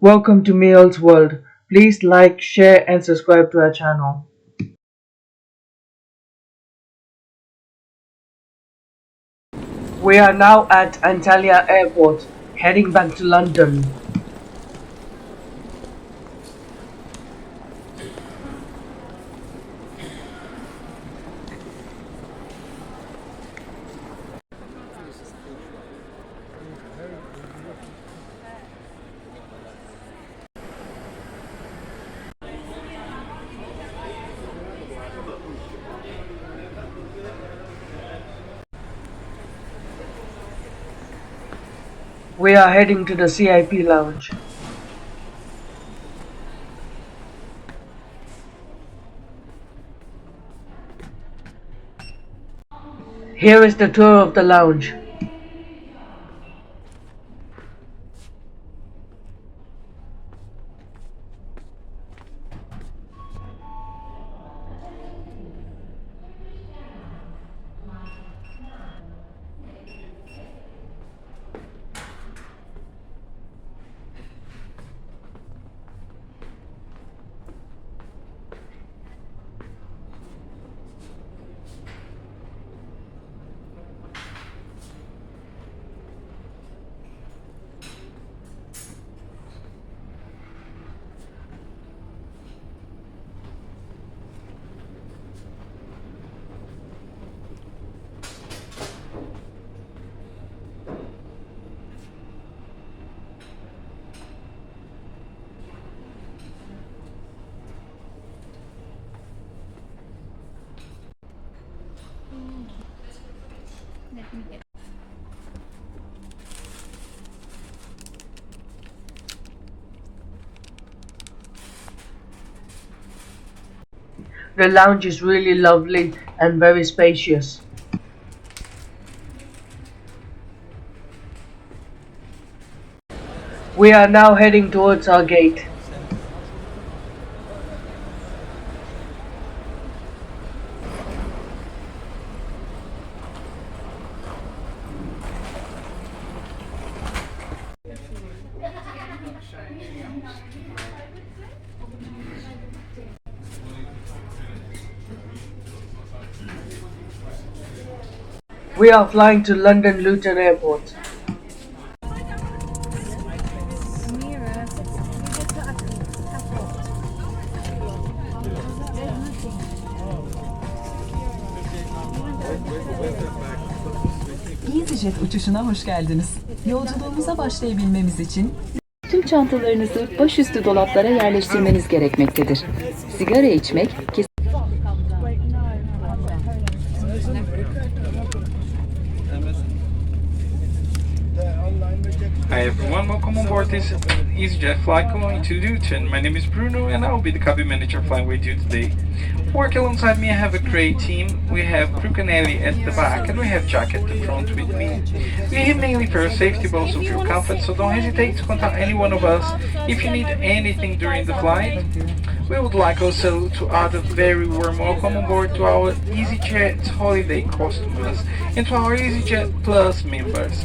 Welcome to Miyalsworld. Please like, share and subscribe to our channel. We are now at Antalya Airport, heading back to London. We are heading to the CIP Lounge. Here is the tour of the lounge. The lounge is really lovely and very spacious. We are now heading towards our gate. We are flying to London Luton Airport. Easyjet uçuşuna hoş geldiniz. Yolculuğumuza başlayabilmemiz için tüm çantalarınızı başüstü dolaplara yerleştirmeniz gerekmektedir. Sigara içmek Hi everyone, welcome on board this Easyjet flight going to Luton. My name is Bruno and I will be the cabin manager flying with you today. Working alongside me I have a great team. We have Brooke and Ellie at the back and we have Jack at the front with me. We are here mainly for your safety but also for your comfort, so don't hesitate to contact any one of us if you need anything during the flight. We would like also to add a very warm welcome on board to our Easyjet holiday customers and to our Easyjet Plus members.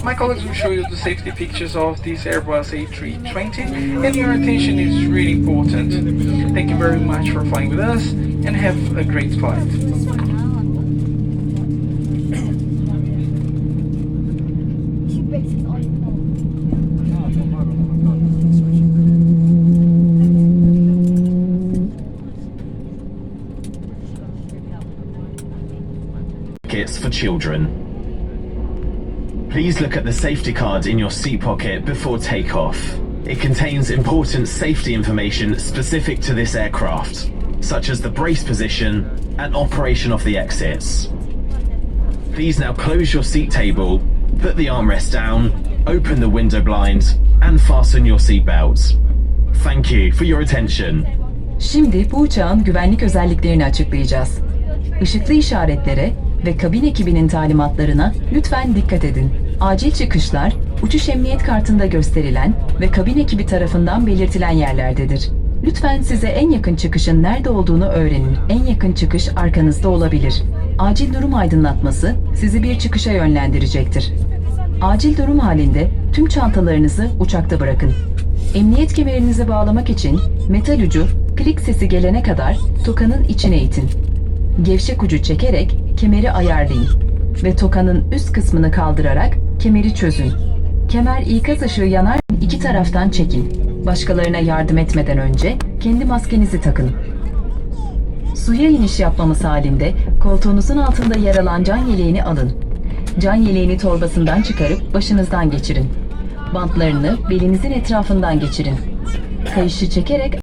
My colleagues will show you the safety pictures of this Airbus A320 and your attention is really important. Thank you very much for flying with us and have a great flight. Tickets for children. Please look at the safety card in your seat pocket before takeoff. It contains important safety information specific to this aircraft, such as the brace position and operation of the exits. Please now close your seat table, put the armrest down, open the window blind, and fasten your seat belts. Thank you for your attention. Şimdi bu uçağın güvenlik özelliklerini açıklayacağız. Işıklı işaretlere ve kabin ekibinin talimatlarına lütfen dikkat edin. Acil çıkışlar, uçuş emniyet kartında gösterilen ve kabin ekibi tarafından belirtilen yerlerdedir. Lütfen size en yakın çıkışın nerede olduğunu öğrenin. En yakın çıkış arkanızda olabilir. Acil durum aydınlatması sizi bir çıkışa yönlendirecektir. Acil durum halinde tüm çantalarınızı uçakta bırakın. Emniyet kemerinizi bağlamak için metal ucu klik sesi gelene kadar tokanın içine itin. Gevşek ucu çekerek kemeri ayarlayın ve tokanın üst kısmını kaldırarak kemeri çözün. Kemer ikaz ışığı yanar, iki taraftan çekin. Başkalarına yardım etmeden önce kendi maskenizi takın. Suya iniş yapmamız halinde koltuğunuzun altında yer alan can yeleğini alın. Can yeleğini torbasından çıkarıp başınızdan geçirin. Bantlarını belinizin etrafından geçirin. Kayışı çekerek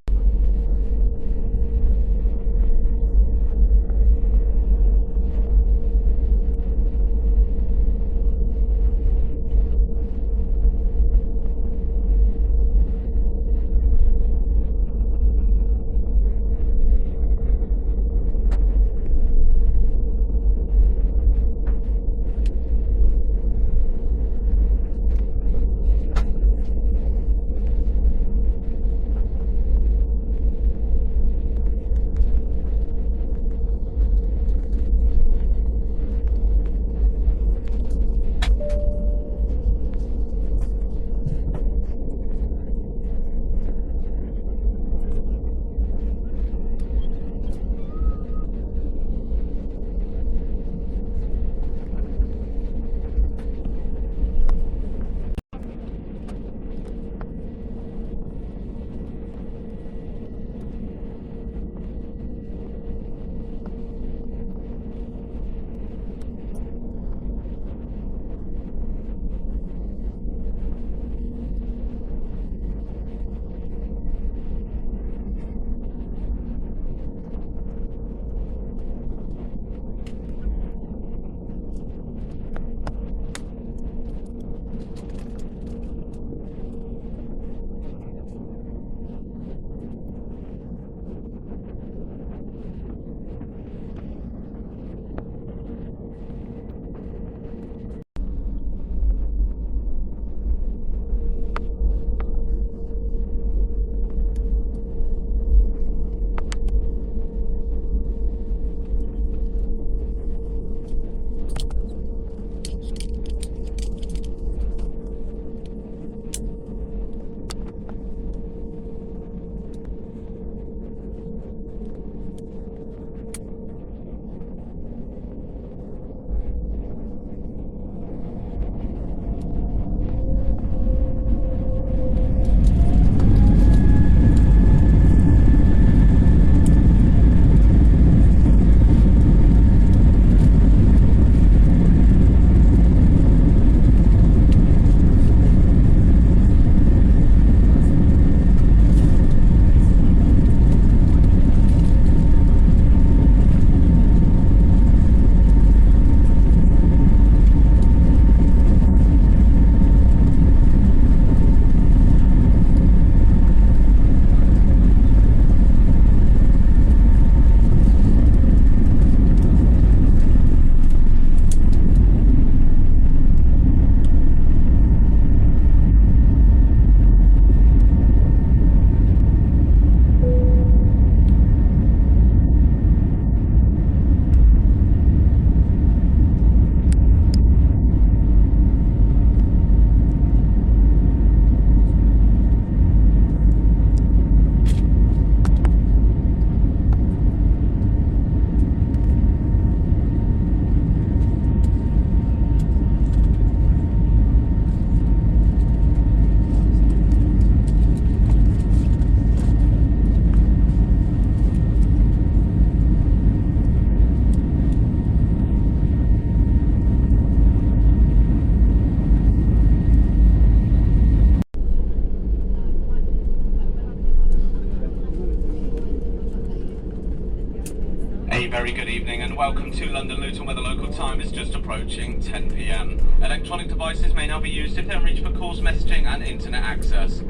A very good evening and welcome to London Luton, where the local time is just approaching 10 p.m. Electronic devices may now be used if they're reached for calls, messaging and internet access.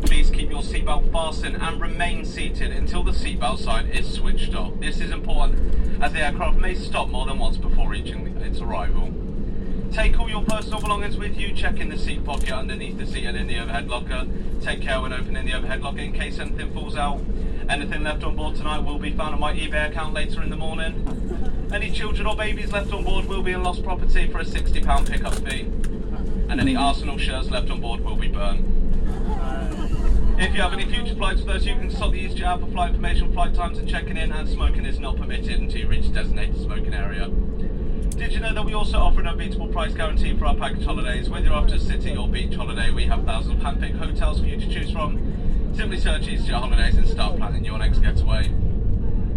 Please keep your seatbelt fastened and remain seated until the seatbelt sign is switched off. This is important as the aircraft may stop more than once before reaching its arrival. Take all your personal belongings with you, check in the seat pocket underneath the seat and in the overhead locker. Take care when opening the overhead locker in case anything falls out. Anything left on board tonight will be found on my eBay account later in the morning. Any children or babies left on board will be in lost property for a £60 pickup fee. And any Arsenal shirts left on board will be burnt. If you have any future flights with us, you can consult the Easyjet app for flight information, flight times and checking in, and smoking is not permitted until you reach the designated smoking area. Did you know that we also offer an unbeatable price guarantee for our package holidays? Whether you're after a city or beach holiday, we have thousands of hand-picked hotels for you to choose from. Simply search Easyjet Holidays and start planning your next getaway.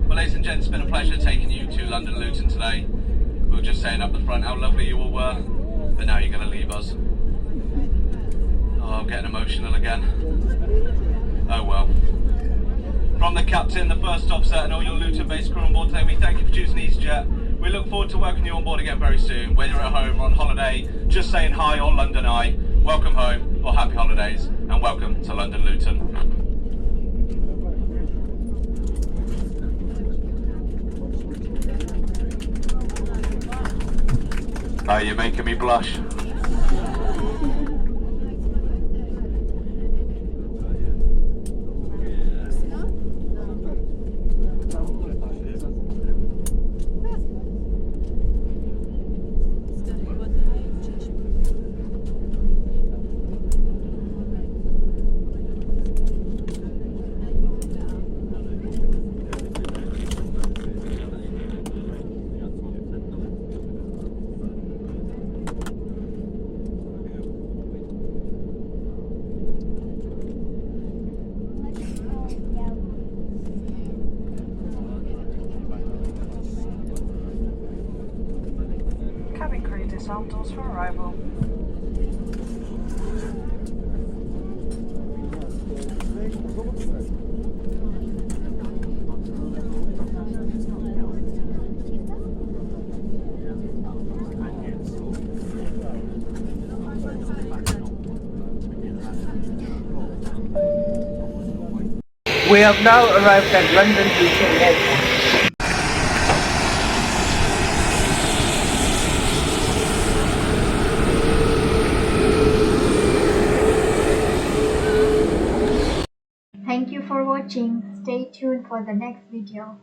Well, ladies and gents, it's been a pleasure taking you to London Luton today. We were just saying up the front how lovely you all were, but now you're going to leave us. Oh, I'm getting emotional again. Oh well. From the captain, the first officer, and all your Luton-based crew on board today, we thank you for choosing Easyjet. We look forward to welcoming you on board again very soon. Whether you're at home or on holiday, just saying hi or London eye, welcome home or happy holidays, and welcome to London Luton. Oh, you're making me blush. Cabin crew disarm doors for arrival. We have now arrived at London Luton Airport. Thank you for watching. Stay tuned for the next video.